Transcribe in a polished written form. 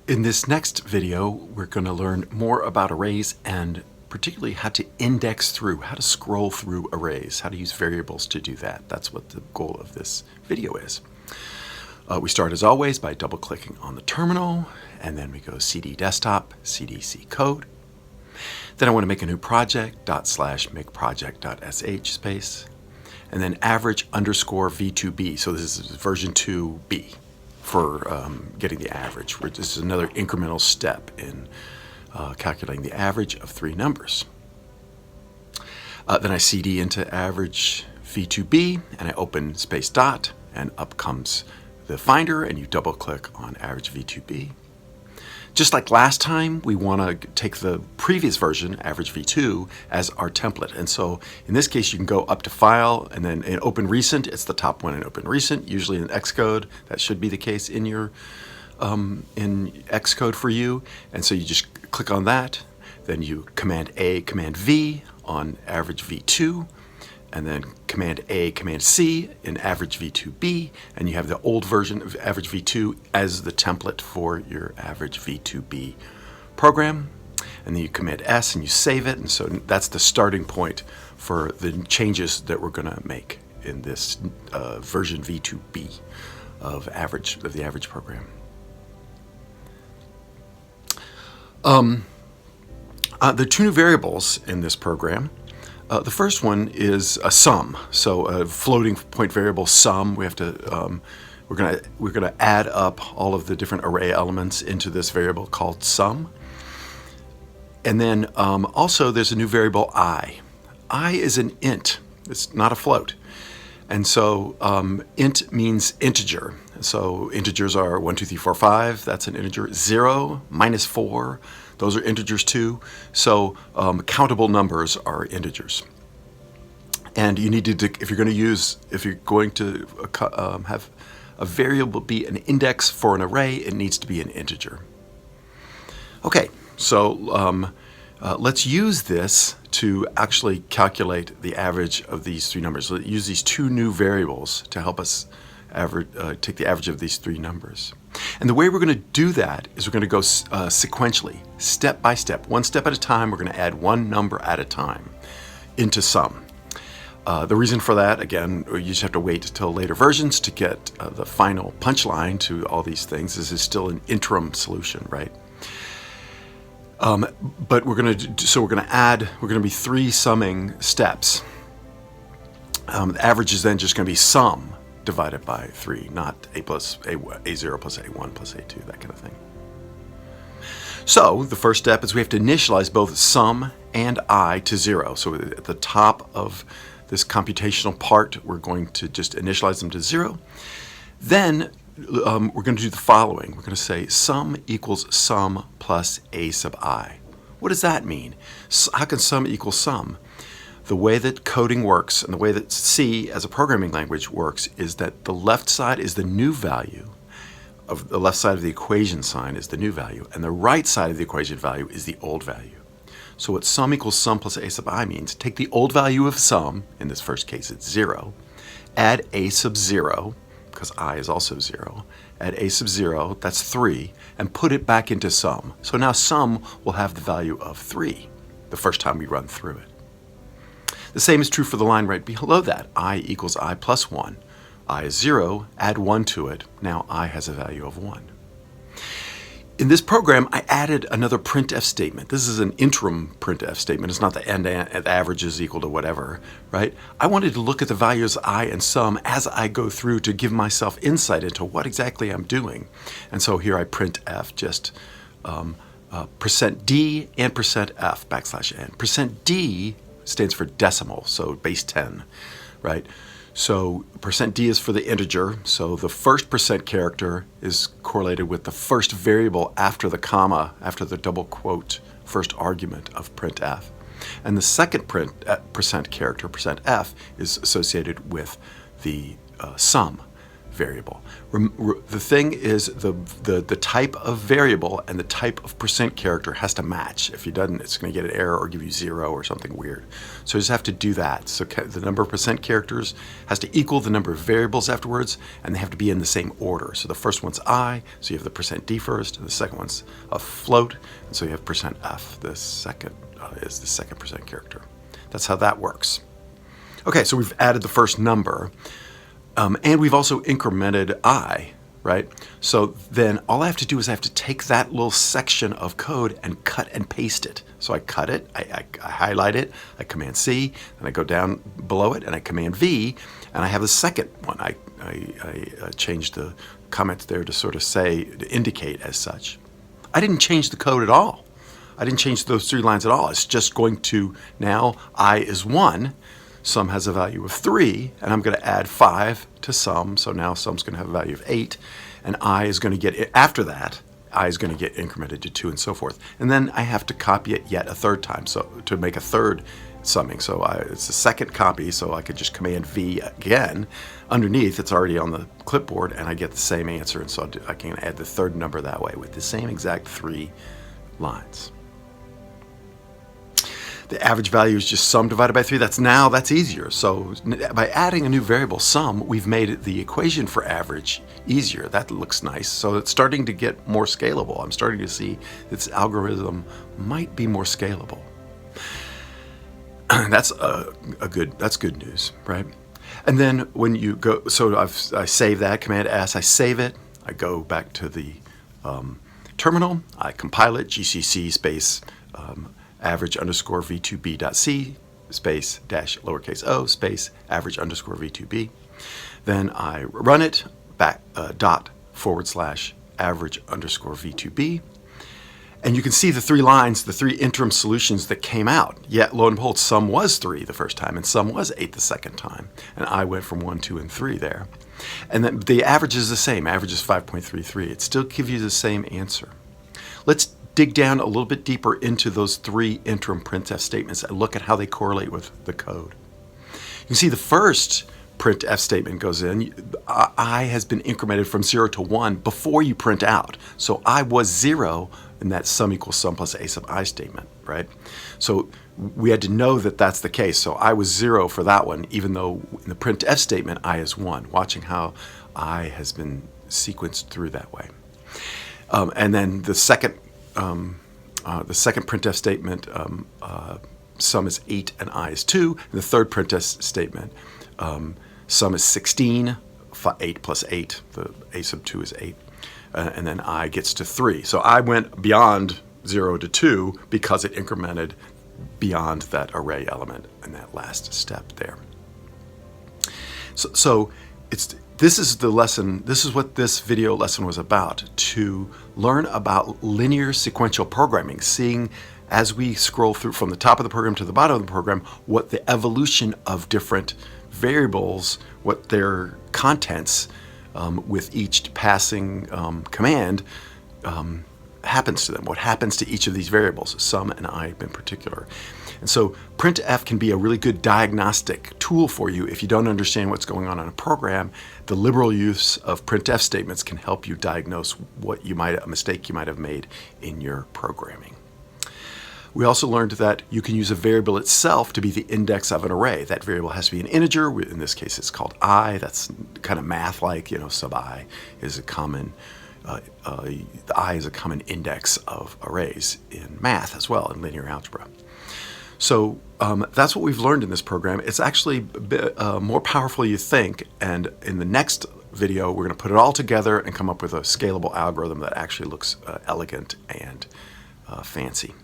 In this next video, we're going to learn more about arrays and particularly how to index through, how to scroll through arrays, how to use variables to do that. That's what the goal of this video is. We start as always by double-clicking on the terminal, and then we go cd desktop, cd code. Then I want to make a new project, /makeproject.sh space, and then average underscore v2b. So this is version 2b for getting the average. This is another incremental step in calculating the average of three numbers. Then I cd into average v2b, and I open space dot, and up comes the finder, and you double click on average v2b. Just like last time, we want to take the previous version, average v2, as our template. And so in this case, you can go up to File, and then in Open Recent, it's the top one in Open Recent, usually in Xcode. That should be the case in your in Xcode for you. And so you just click on that. Then you Command A, Command V on average v2, and then Command A, Command C in average v2b, and you have the old version of average v2 as the template for your average v2b program. And then you Command S and you save it, and so that's the starting point for the changes that we're going to make in this version v2b of the average program. There are two new variables in this program. The first one is a sum, so a floating point variable sum. We have to we're gonna add up all of the different array elements into this variable called sum. And then also there's a new variable I. I is an int. It's not a float. And so int means integer. So integers are 1, 2, 3, 4, 5. That's an integer. 0, -4. Those are integers too. So countable numbers are integers. And you need to, if you're going to have a variable be an index for an array, it needs to be an integer. Okay, so let's use this to actually calculate the average of these three numbers. Let's use these two new variables to help us take the average of these three numbers. And the way we're going to do that is we're going to go sequentially, step by step, one step at a time. We're going to add one number at a time into sum. The reason for that, again, you just have to wait till later versions to get the final punchline to all these things. This is still an interim solution, right? But we're going to be three summing steps. The average is then just going to be sum divided by 3, not A0 plus A1 plus A2, that kind of thing. So the first step is we have to initialize both sum and I to 0. So at the top of this computational part, we're going to just initialize them to 0. Then we're going to do the following. We're going to say sum equals sum plus A sub I. What does that mean? How can sum equal sum? The way that coding works and the way that C as a programming language works is that the left side is the new value of the left side of the equation sign is the new value, and the right side of the equation value is the old value. So what sum equals sum plus A sub I means, take the old value of sum, in this first case it's 0, add A sub 0, because I is also 0, add A sub 0, that's 3, and put it back into sum. So now sum will have the value of 3 the first time we run through it. The same is true for the line right below that. I equals I plus 1. I is 0, add 1 to it. Now I has a value of 1. In this program, I added another printf statement. This is an interim printf statement. It's not the end average is equal to whatever, right? I wanted to look at the values I and sum as I go through to give myself insight into what exactly I'm doing. And so here I printf just %d and %f \n. %d stands for decimal, so base 10, right? So %d is for the integer, so the first % character is correlated with the first variable after the comma, after the double quote, first argument of printf. And the second % character, %f, is associated with the sum variable. The thing is the type of variable and the type of percent character has to match. If it doesn't, it's going to get an error or give you 0 or something weird. So you just have to do that. So the number of percent characters has to equal the number of variables afterwards, and they have to be in the same order. So the first one's I, so you have the percent %d first, and the second one's a float, and so you have percent %f. The second is the second percent character. That's how that works. Okay, so we've added the first number. And we've also incremented I, right? So then all I have to do is I have to take that little section of code and cut and paste it. So I cut it, I highlight it, I Command C, and I go down below it and I Command V, and I have the second one. I changed the comment there to sort of say, to indicate as such. I didn't change the code at all. I didn't change those 3 lines at all. It's just going to, now I is 1. Sum has a value of 3, and I'm going to add 5 to sum, so now sum's going to have a value of 8, and I is going to get, after that, I is going to get incremented to 2 and so forth. And then I have to copy it yet a third time, so to make a third summing. So it's the second copy, so I could just Command V again. Underneath, it's already on the clipboard, and I get the same answer, and so I can add the third number that way with the same exact 3 lines. The average value is just sum divided by 3. That's easier. So by adding a new variable sum, we've made the equation for average easier. That looks nice. So it's starting to get more scalable. I'm starting to see this algorithm might be more scalable. That's good news, right? And then when you go, so I save that, Command S, I save it. I go back to the terminal. I compile it, GCC space average underscore v2b.c space dash lowercase o space average underscore v2b. Then I run it back dot / average underscore v2b. And you can see the 3 lines, the 3 interim solutions that came out. Yet, lo and behold, sum was 3 the first time, and sum was 8 the second time. And I went from 1, 2, and 3 there. And then the average is the same. Average is 5.33. It still gives you the same answer. Let's dig down a little bit deeper into those 3 interim printf statements and look at how they correlate with the code. You can see the first printf statement goes in. I has been incremented from 0 to 1 before you print out. So I was 0 in that sum equals sum plus a sub I statement, right? So we had to know that that's the case. So I was 0 for that one, even though in the printf statement I is 1, watching how I has been sequenced through that way. And then the second printf statement, sum is 8 and I is 2. And the third printf statement, sum is 16, 8 plus 8, the a sub 2 is 8, and then I gets to 3. So I went beyond 0 to 2 because it incremented beyond that array element in that last step there. So this is the lesson, this is what this video lesson was about, to learn about linear sequential programming, seeing as we scroll through from the top of the program to the bottom of the program, what the evolution of different variables, what their contents with each passing command happens to them, what happens to each of these variables, sum and I in particular. And so printf can be a really good diagnostic tool for you if you don't understand what's going on in a program. The liberal use of printf statements can help you diagnose what a mistake you might have made in your programming. We also learned that you can use a variable itself to be the index of an array. That variable has to be an integer. In this case, it's called I. That's kind of math-like, sub I is a common, I is a common index of arrays in math as well, in linear algebra. So that's what we've learned in this program. It's actually a bit more powerful than you think, and in the next video, we're going to put it all together and come up with a scalable algorithm that actually looks elegant and fancy.